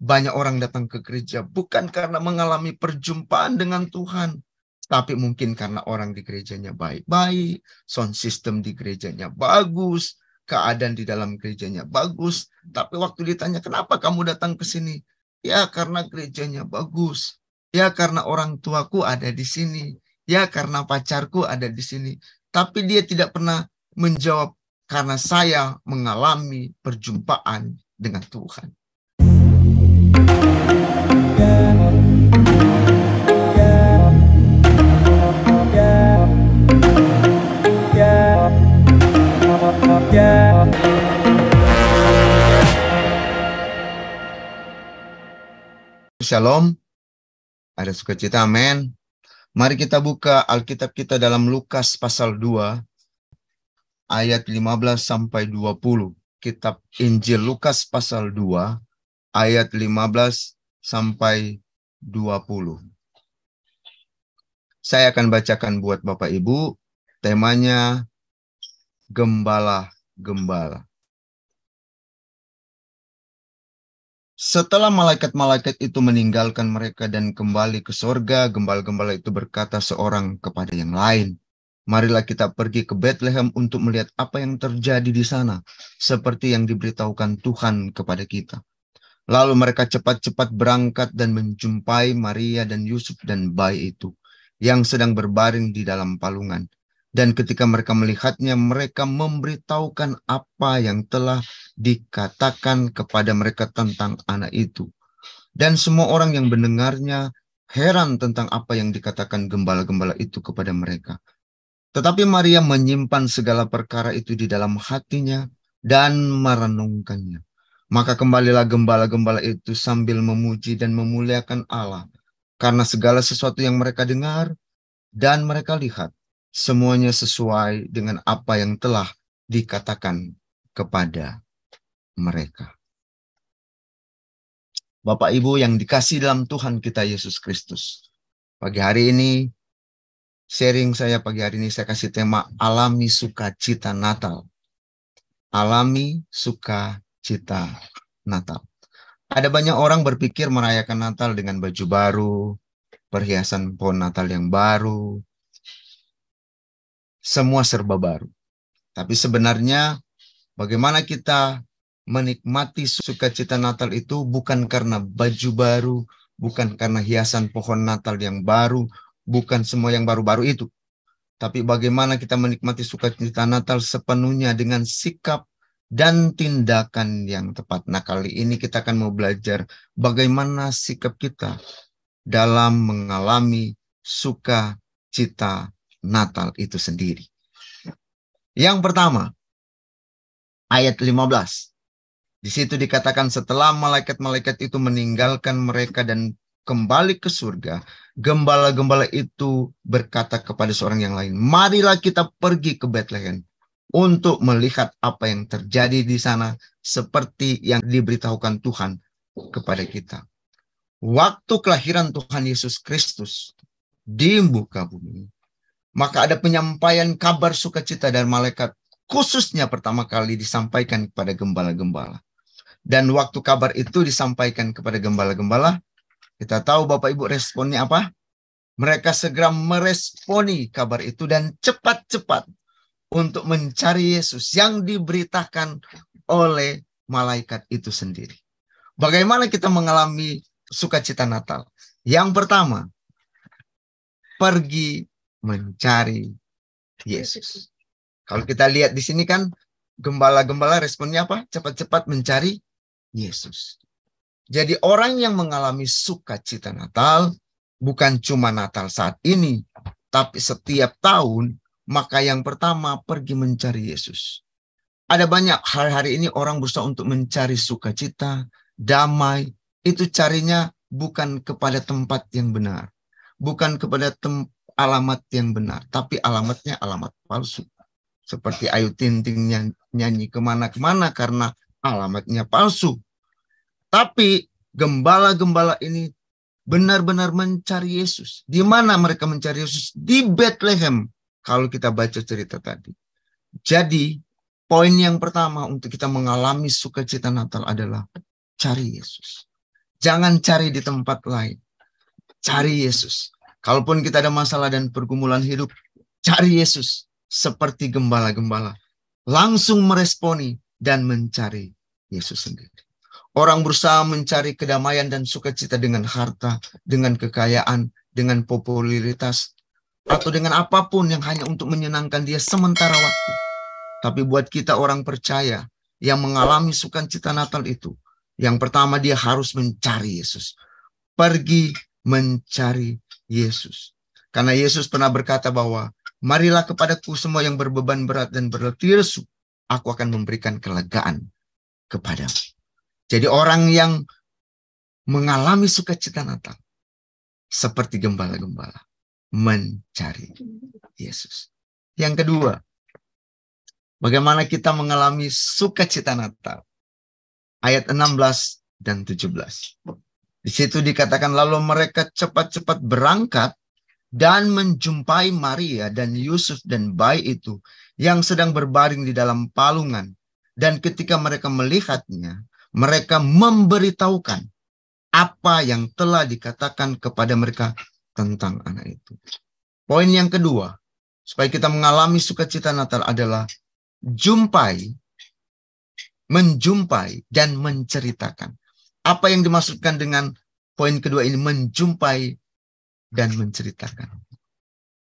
banyak orang datang ke gereja bukan karena mengalami perjumpaan dengan Tuhan, tapi mungkin karena orang di gerejanya baik-baik, sound system di gerejanya bagus, keadaan di dalam gerejanya bagus. Tapi waktu ditanya, kenapa kamu datang ke sini? Ya karena gerejanya bagus. Ya karena orang tuaku ada di sini. Ya karena pacarku ada di sini. Tapi dia tidak pernah menjawab, karena saya mengalami perjumpaan dengan Tuhan. Shalom, ada sukacita, amin. Mari kita buka Alkitab kita dalam Lukas pasal 2, ayat 15 sampai 20. Kitab Injil Lukas pasal 2, ayat 15 sampai 20. Saya akan bacakan buat Bapak Ibu, temanya Gembala-Gembala. Setelah malaikat-malaikat itu meninggalkan mereka dan kembali ke sorga, gembala-gembala itu berkata seorang kepada yang lain, marilah kita pergi ke Bethlehem untuk melihat apa yang terjadi di sana, seperti yang diberitahukan Tuhan kepada kita. Lalu mereka cepat-cepat berangkat dan menjumpai Maria dan Yusuf dan bayi itu, yang sedang berbaring di dalam palungan. Dan ketika mereka melihatnya, mereka memberitahukan apa yang telah dikatakan kepada mereka tentang anak itu. Dan semua orang yang mendengarnya heran tentang apa yang dikatakan gembala-gembala itu kepada mereka. Tetapi Maria menyimpan segala perkara itu di dalam hatinya dan merenungkannya. Maka kembalilah gembala-gembala itu sambil memuji dan memuliakan Allah, karena segala sesuatu yang mereka dengar dan mereka lihat, semuanya sesuai dengan apa yang telah dikatakan kepada mereka. Bapak Ibu yang dikasihi dalam Tuhan kita Yesus Kristus, pagi hari ini, sharing saya pagi hari ini saya kasih tema alami sukacita Natal. Alami sukacita Natal. Ada banyak orang berpikir merayakan Natal dengan baju baru, perhiasan pohon Natal yang baru, semua serba baru. Tapi sebenarnya bagaimana kita menikmati sukacita Natal itu bukan karena baju baru, bukan karena hiasan pohon Natal yang baru, bukan semua yang baru-baru itu. Tapi bagaimana kita menikmati sukacita Natal sepenuhnya dengan sikap dan tindakan yang tepat. Nah, kali ini kita akan mau belajar bagaimana sikap kita dalam mengalami sukacita Natal itu sendiri. Yang pertama, ayat 15. Di situ dikatakan setelah malaikat-malaikat itu meninggalkan mereka dan kembali ke surga, gembala-gembala itu berkata kepada seorang yang lain, marilah kita pergi ke Bethlehem untuk melihat apa yang terjadi di sana seperti yang diberitahukan Tuhan kepada kita. Waktu kelahiran Tuhan Yesus Kristus di muka bumi, maka ada penyampaian kabar sukacita dari malaikat, khususnya pertama kali disampaikan kepada gembala-gembala. Dan waktu kabar itu disampaikan kepada gembala-gembala, kita tahu Bapak Ibu responnya apa? Mereka segera meresponi kabar itu dan cepat-cepat untuk mencari Yesus yang diberitakan oleh malaikat itu sendiri. Bagaimana kita mengalami sukacita Natal? Yang pertama, pergi mencari Yesus. Kalau kita lihat di sini kan, gembala-gembala responnya apa? Cepat-cepat mencari Yesus. Jadi orang yang mengalami sukacita Natal bukan cuma Natal saat ini, tapi setiap tahun, maka yang pertama pergi mencari Yesus. Ada banyak hari-hari ini orang berusaha untuk mencari sukacita, damai, itu carinya bukan kepada tempat yang benar, bukan kepada alamat yang benar, tapi alamatnya alamat palsu. Seperti Ayu Ting Ting nyanyi kemana-kemana karena alamatnya palsu. Tapi gembala-gembala ini benar-benar mencari Yesus. Di mana mereka mencari Yesus? Di Bethlehem. Kalau kita baca cerita tadi. Jadi poin yang pertama untuk kita mengalami sukacita Natal adalah cari Yesus. Jangan cari di tempat lain. Cari Yesus. Kalaupun kita ada masalah dan pergumulan hidup, cari Yesus seperti gembala-gembala. Langsung meresponi dan mencari Yesus sendiri. Orang berusaha mencari kedamaian dan sukacita dengan harta, dengan kekayaan, dengan popularitas, atau dengan apapun yang hanya untuk menyenangkan dia sementara waktu. Tapi buat kita orang percaya yang mengalami sukacita Natal itu, yang pertama dia harus mencari Yesus. Pergi mencari Yesus. Karena Yesus pernah berkata bahwa, marilah kepadaku semua yang berbeban berat dan berletih lesu, aku akan memberikan kelegaan kepadamu. Jadi orang yang mengalami sukacita Natal, seperti gembala-gembala, mencari Yesus. Yang kedua, bagaimana kita mengalami sukacita Natal? Ayat 16 dan 17. Di situ dikatakan, lalu mereka cepat-cepat berangkat dan menjumpai Maria dan Yusuf dan bayi itu yang sedang berbaring di dalam palungan. Dan ketika mereka melihatnya, mereka memberitahukan apa yang telah dikatakan kepada mereka tentang anak itu. Poin yang kedua, supaya kita mengalami sukacita Natal adalah menjumpai dan menceritakan. Apa yang dimaksudkan dengan poin kedua ini, menjumpai dan menceritakan?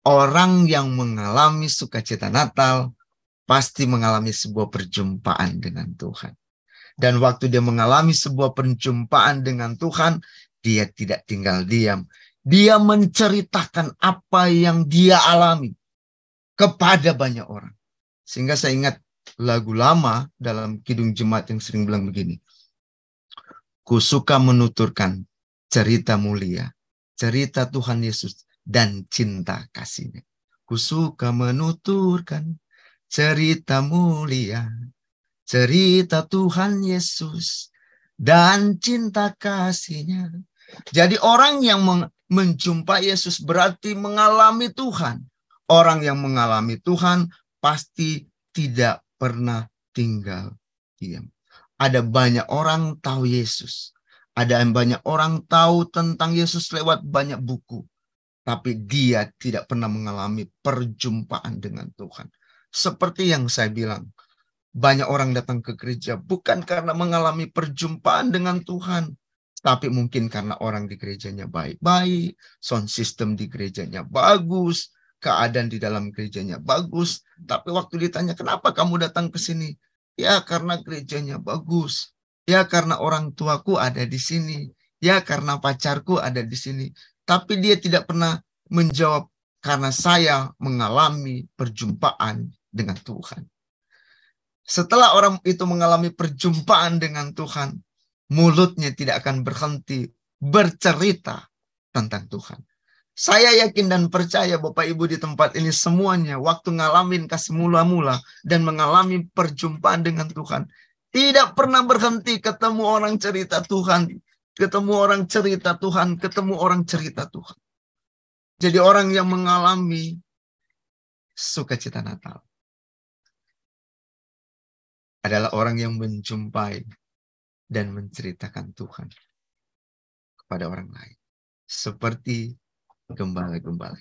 Orang yang mengalami sukacita Natal pasti mengalami sebuah perjumpaan dengan Tuhan. Dan waktu dia mengalami sebuah perjumpaan dengan Tuhan, dia tidak tinggal diam. Dia menceritakan apa yang dia alami kepada banyak orang. Sehingga saya ingat lagu lama dalam Kidung Jemaat yang sering bilang begini. Ku suka menuturkan cerita mulia, cerita Tuhan Yesus dan cinta kasih-Nya. Ku suka menuturkan cerita mulia, cerita Tuhan Yesus dan cinta kasih-Nya. Jadi orang yang menjumpai Yesus berarti mengalami Tuhan. Orang yang mengalami Tuhan pasti tidak pernah tinggal diam. Ada banyak orang tahu Yesus. Ada banyak orang tahu tentang Yesus lewat banyak buku. Tapi dia tidak pernah mengalami perjumpaan dengan Tuhan. Seperti yang saya bilang, banyak orang datang ke gereja bukan karena mengalami perjumpaan dengan Tuhan. Tapi mungkin karena orang di gerejanya baik-baik, sound system di gerejanya bagus, keadaan di dalam gerejanya bagus. Tapi waktu ditanya, kenapa kamu datang ke sini? Ya karena gerejanya bagus. Ya karena orang tuaku ada di sini. Ya karena pacarku ada di sini. Tapi dia tidak pernah menjawab, karena saya mengalami perjumpaan dengan Tuhan. Setelah orang itu mengalami perjumpaan dengan Tuhan, mulutnya tidak akan berhenti bercerita tentang Tuhan. Saya yakin dan percaya Bapak Ibu di tempat ini semuanya waktu ngalamin kasih mula-mula dan mengalami perjumpaan dengan Tuhan, tidak pernah berhenti ketemu orang cerita Tuhan, ketemu orang cerita Tuhan, ketemu orang cerita Tuhan. Jadi orang yang mengalami sukacita Natal adalah orang yang menjumpai dan menceritakan Tuhan kepada orang lain. Seperti gembala-gembala.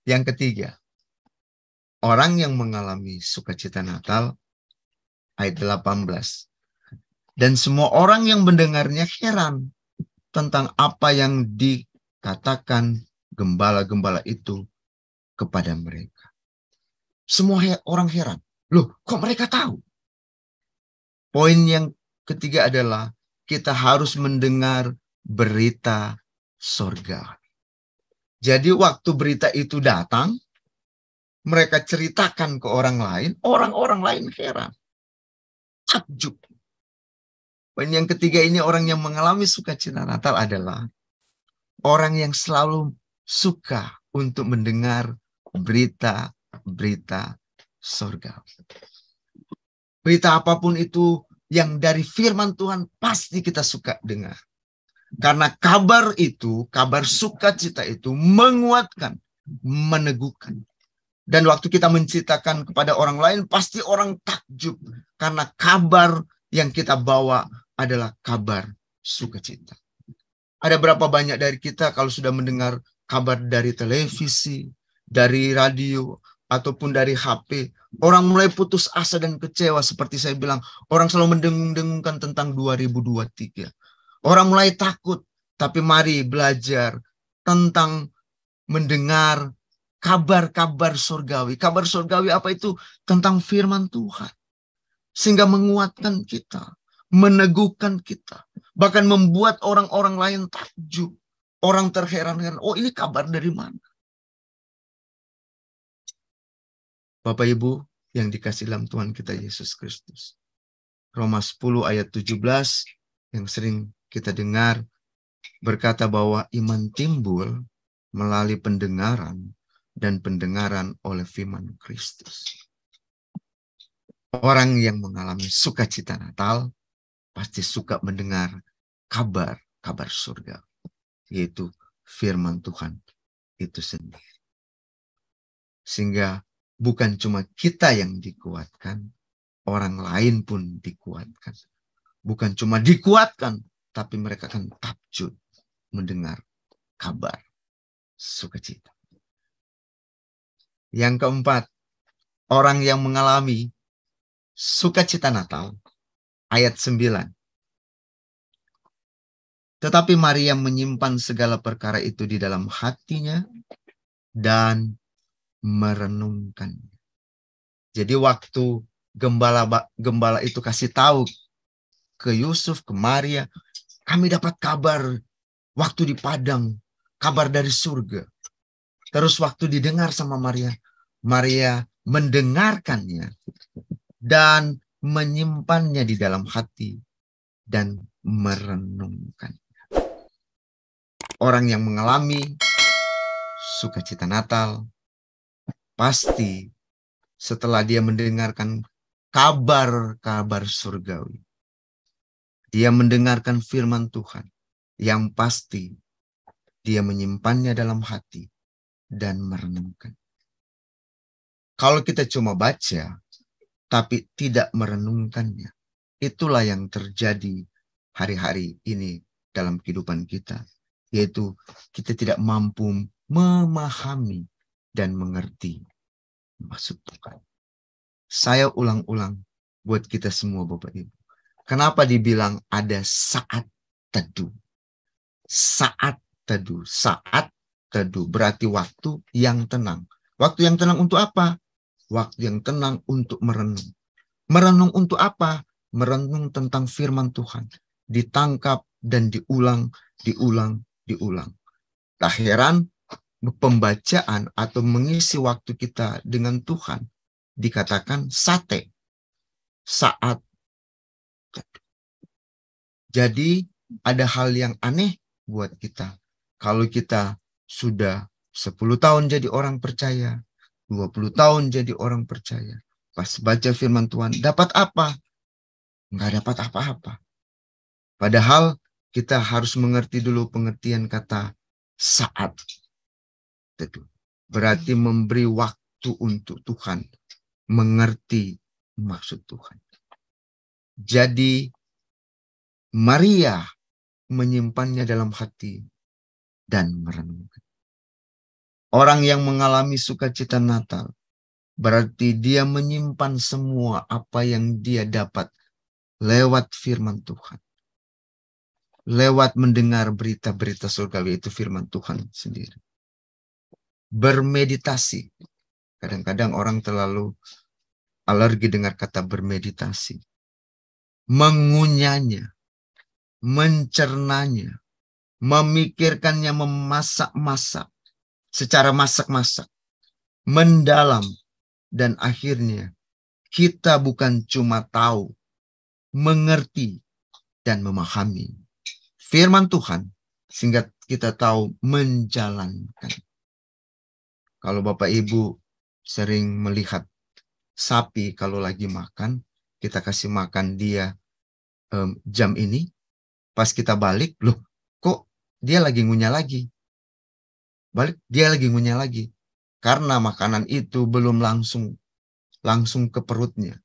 Yang ketiga, orang yang mengalami sukacita Natal, ayat 18. Dan semua orang yang mendengarnya heran tentang apa yang dikatakan gembala-gembala itu kepada mereka. Semua orang heran. Loh, kok mereka tahu? Poin yang ketiga adalah kita harus mendengar berita sorga. Jadi waktu berita itu datang, mereka ceritakan ke orang lain, orang-orang lain heran. Takjub. Poin yang ketiga ini, orang yang mengalami sukacita Natal adalah orang yang selalu suka untuk mendengar berita sorga. Berita apapun itu yang dari firman Tuhan pasti kita suka dengar. Karena kabar itu, kabar sukacita itu menguatkan, meneguhkan. Dan waktu kita menceritakan kepada orang lain, pasti orang takjub. Karena kabar yang kita bawa adalah kabar sukacita. Ada berapa banyak dari kita kalau sudah mendengar kabar dari televisi, dari radio, ataupun dari HP, orang mulai putus asa dan kecewa. Seperti saya bilang, orang selalu mendengung-dengungkan tentang 2023. Orang mulai takut, tapi mari belajar tentang mendengar kabar-kabar surgawi. Kabar surgawi apa itu? Tentang firman Tuhan. Sehingga menguatkan kita, meneguhkan kita, bahkan membuat orang-orang lain takjub. Orang terheran-heran, oh ini kabar dari mana? Bapak Ibu yang dikasih dalam Tuhan kita Yesus Kristus. Roma 10 ayat 17 yang sering kita dengar berkata bahwa iman timbul melalui pendengaran dan pendengaran oleh firman Kristus. Orang yang mengalami sukacita Natal pasti suka mendengar kabar surga, yaitu firman Tuhan itu sendiri. Sehingga bukan cuma kita yang dikuatkan, orang lain pun dikuatkan. Bukan cuma dikuatkan, tapi mereka akan takjub mendengar kabar sukacita. Yang keempat, orang yang mengalami sukacita Natal, ayat 9. Tetapi Maria menyimpan segala perkara itu di dalam hatinya dan merenungkannya. Jadi waktu gembala itu kasih tahu ke Yusuf, ke Maria, kami dapat kabar waktu di padang, kabar dari surga. Terus waktu didengar sama Maria, Maria mendengarkannya dan menyimpannya di dalam hati dan merenungkannya. Orang yang mengalami sukacita Natal pasti setelah dia mendengarkan kabar-kabar surgawi, dia mendengarkan firman Tuhan, yang pasti dia menyimpannya dalam hati dan merenungkan. Kalau kita cuma baca, tapi tidak merenungkannya, itulah yang terjadi hari-hari ini dalam kehidupan kita. Yaitu kita tidak mampu memahami dan mengerti maksud Tuhan. Saya ulang-ulang buat kita semua Bapak Ibu. Kenapa dibilang ada saat teduh? Saat teduh. Saat teduh berarti waktu yang tenang. Waktu yang tenang untuk apa? Waktu yang tenang untuk merenung. Merenung untuk apa? Merenung tentang firman Tuhan. Ditangkap dan diulang. Tak heran pembacaan atau mengisi waktu kita dengan Tuhan dikatakan sate. Saat teduh. Jadi ada hal yang aneh buat kita. Kalau kita sudah 10 tahun jadi orang percaya, 20 tahun jadi orang percaya, pas baca firman Tuhan, dapat apa? Enggak dapat apa-apa. Padahal kita harus mengerti dulu pengertian kata saat teduh. Berarti memberi waktu untuk Tuhan, mengerti maksud Tuhan. Jadi Maria menyimpannya dalam hati dan merenungkan. Orang yang mengalami sukacita Natal berarti dia menyimpan semua apa yang dia dapat lewat firman Tuhan. Lewat mendengar berita-berita surgawi, itu firman Tuhan sendiri. Bermeditasi. Kadang-kadang orang terlalu alergi dengar kata bermeditasi. Mengunyahnya, mencernanya, memikirkannya, memasak-masak, secara masak-masak, mendalam, dan akhirnya kita bukan cuma tahu, mengerti, dan memahami firman Tuhan, sehingga kita tahu menjalankan. Kalau Bapak Ibu sering melihat sapi kalau lagi makan, kita kasih makan dia jam ini, pas kita balik, loh kok dia lagi ngunyah lagi? Balik, dia lagi ngunyah lagi. Karena makanan itu belum langsung ke perutnya.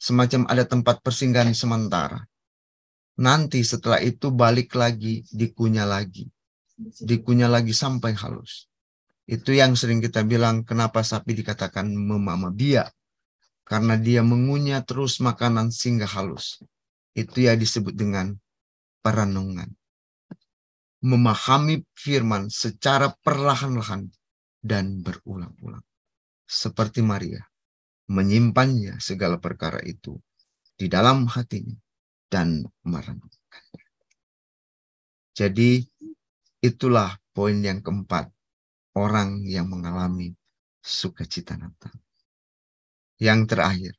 Semacam ada tempat persinggahan sementara. Nanti setelah itu balik lagi, dikunyah lagi sampai halus. Itu yang sering kita bilang kenapa sapi dikatakan memama biak. Karena dia mengunyah terus makanan sehingga halus. Itu ya disebut dengan perenungan. Memahami firman secara perlahan-lahan dan berulang-ulang. Seperti Maria, menyimpannya segala perkara itu di dalam hatinya dan merenungkannya. Jadi itulah poin yang keempat, orang yang mengalami sukacita Natal. Yang terakhir,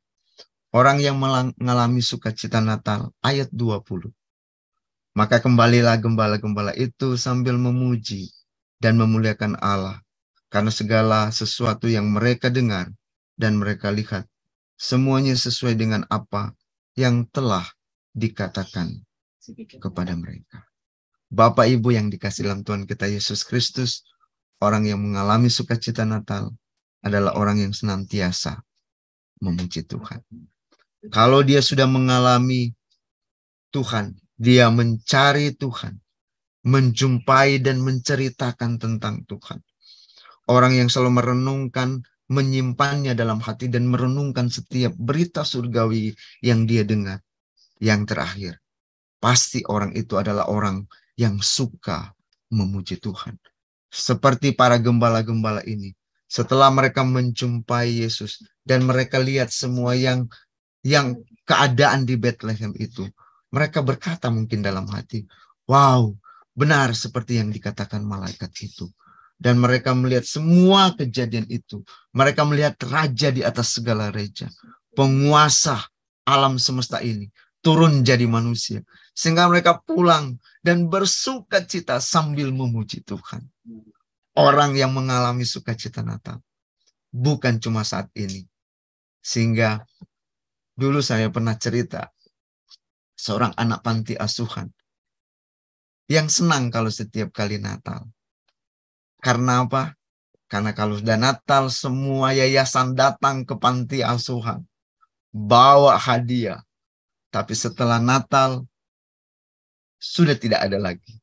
orang yang mengalami sukacita Natal, ayat 20. Maka kembalilah gembala-gembala itu sambil memuji dan memuliakan Allah, karena segala sesuatu yang mereka dengar dan mereka lihat, semuanya sesuai dengan apa yang telah dikatakan kepada mereka. Bapak Ibu yang dikasihi dalam Tuhan kita Yesus Kristus, orang yang mengalami sukacita Natal adalah orang yang senantiasa memuji Tuhan. Kalau dia sudah mengalami Tuhan, dia mencari Tuhan, menjumpai dan menceritakan tentang Tuhan. Orang yang selalu merenungkan, menyimpannya dalam hati dan merenungkan setiap berita surgawi yang dia dengar. Yang terakhir, pasti orang itu adalah orang yang suka memuji Tuhan. Seperti para gembala-gembala ini. Setelah mereka menjumpai Yesus dan mereka lihat semua yang keadaan di Bethlehem itu, mereka berkata mungkin dalam hati, wow, benar seperti yang dikatakan malaikat itu. Dan mereka melihat semua kejadian itu. Mereka melihat raja di atas segala raja. Penguasa alam semesta ini turun jadi manusia. Sehingga mereka pulang dan bersuka cita sambil memuji Tuhan. Orang yang mengalami sukacita Natal. Bukan cuma saat ini. Sehingga dulu saya pernah cerita. Seorang anak panti asuhan. Yang senang kalau setiap kali Natal. Karena apa? Karena kalau sudah Natal, semua yayasan datang ke panti asuhan. Bawa hadiah. Tapi setelah Natal, sudah tidak ada lagi.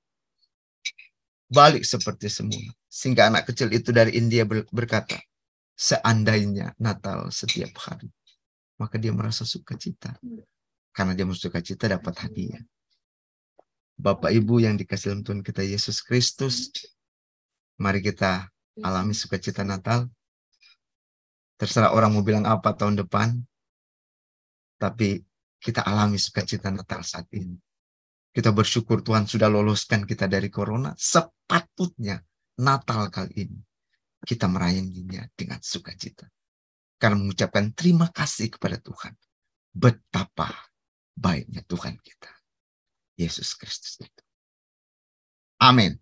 Balik seperti semula. Sehingga anak kecil itu dari India berkata, seandainya Natal setiap hari, maka dia merasa sukacita. Karena dia sukacita dapat hadiah. Bapak Ibu yang dikasihi dalam Tuhan kita Yesus Kristus, mari kita alami sukacita Natal. Terserah orang mau bilang apa tahun depan, tapi kita alami sukacita Natal saat ini. Kita bersyukur Tuhan sudah loloskan kita dari corona. Sepatutnya Natal kali ini kita merayakannya dengan sukacita. Karena mengucapkan terima kasih kepada Tuhan. Betapa baiknya Tuhan kita, Yesus Kristus itu. Amin.